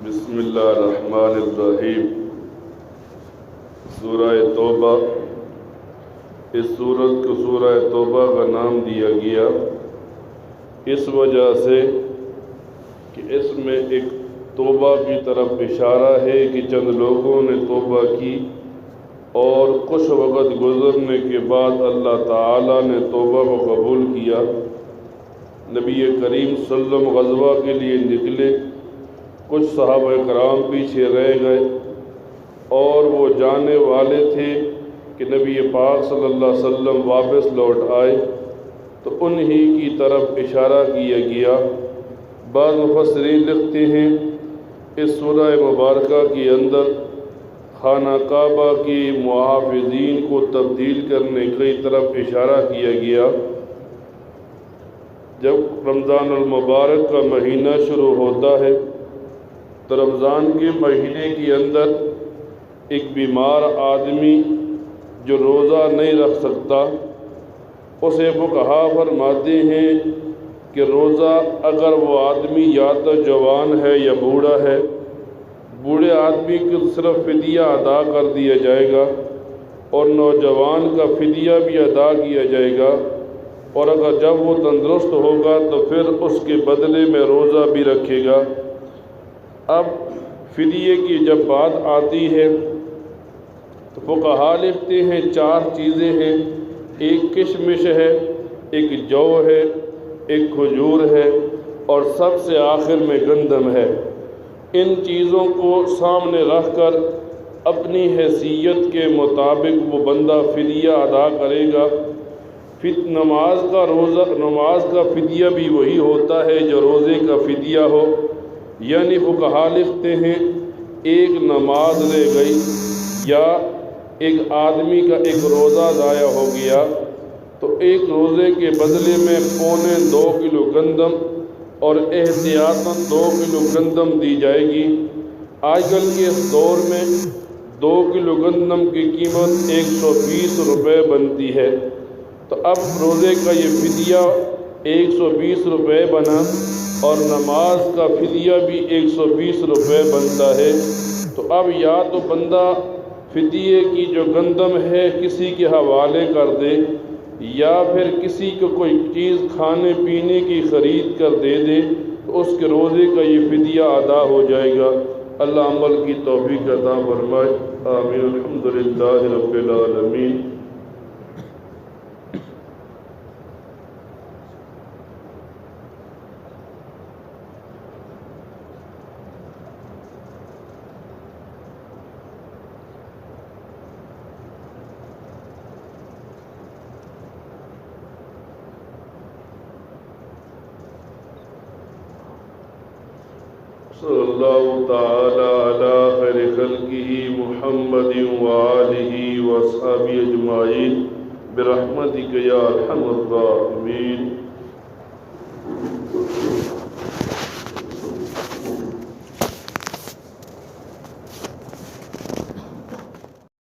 بسم اللہ الرحمن الرحیم۔ سورہ توبہ، اس سورت کو سورہ توبہ کا نام دیا گیا اس وجہ سے کہ اس میں ایک توبہ کی طرف اشارہ ہے کہ چند لوگوں نے توبہ کی اور کچھ وقت گزرنے کے بعد اللہ تعالیٰ نے توبہ کو قبول کیا۔ نبی کریم صلی اللہ علیہ وسلم غزوہ کے لیے نکلے، کچھ صحابہ کرام پیچھے رہ گئے اور وہ جانے والے تھے کہ نبی پاک صلی اللہ علیہ وسلم واپس لوٹ آئے، تو انہی کی طرف اشارہ کیا گیا۔ بعض مفسرین لکھتے ہیں اس سورہ مبارکہ کے اندر خانہ کعبہ کی محافظین کو تبدیل کرنے کی طرف اشارہ کیا گیا۔ جب رمضان المبارک کا مہینہ شروع ہوتا ہے تو رمضان کے مہینے کے اندر ایک بیمار آدمی جو روزہ نہیں رکھ سکتا، اسے فقہا فرماتے ہیں کہ روزہ اگر وہ آدمی یا تو جوان ہے یا بوڑھا ہے، بوڑھے آدمی کو صرف فدیہ ادا کر دیا جائے گا اور نوجوان کا فدیہ بھی ادا کیا جائے گا، اور اگر جب وہ تندرست ہوگا تو پھر اس کے بدلے میں روزہ بھی رکھے گا۔ اب فدیے کی جب بات آتی ہے تو فقہا لکھتے ہیں 4 چیزیں ہیں، ایک کشمش ہے، ایک جو ہے، ایک کھجور ہے اور سب سے آخر میں گندم ہے۔ ان چیزوں کو سامنے رکھ کر اپنی حیثیت کے مطابق وہ بندہ فدیہ ادا کرے گا۔ نماز کا فدیہ بھی وہی ہوتا ہے جو روزے کا فدیہ ہو، یعنی فقہا لکھتے ہیں ایک نماز رہ گئی یا ایک آدمی کا ایک روزہ ضائع ہو گیا تو ایک روزے کے بدلے میں 2.25 کلو گندم اور احتیاطاً 2 کلو گندم دی جائے گی۔ آج کل کے اس دور میں 2 کلو گندم کی قیمت 120 روپے بنتی ہے، تو اب روزے کا یہ فدیہ 120 روپے بنا اور نماز کا فدیہ بھی 120 روپے بنتا ہے۔ تو اب یا تو بندہ فدیے کی جو گندم ہے کسی کے حوالے کر دے یا پھر کسی کو کوئی چیز کھانے پینے کی خرید کر دے دے تو اس کے روزے کا یہ فدیہ ادا ہو جائے گا۔ اللہ عمل کی توفیق عطا فرمائے، آمین۔ الحمدللہ رب العالمین۔ صلی اللہ تعالی علی خیر خلقہ محمد وآلہ وصحبہ اجمعین برحمتک یا ارحم الراحمین۔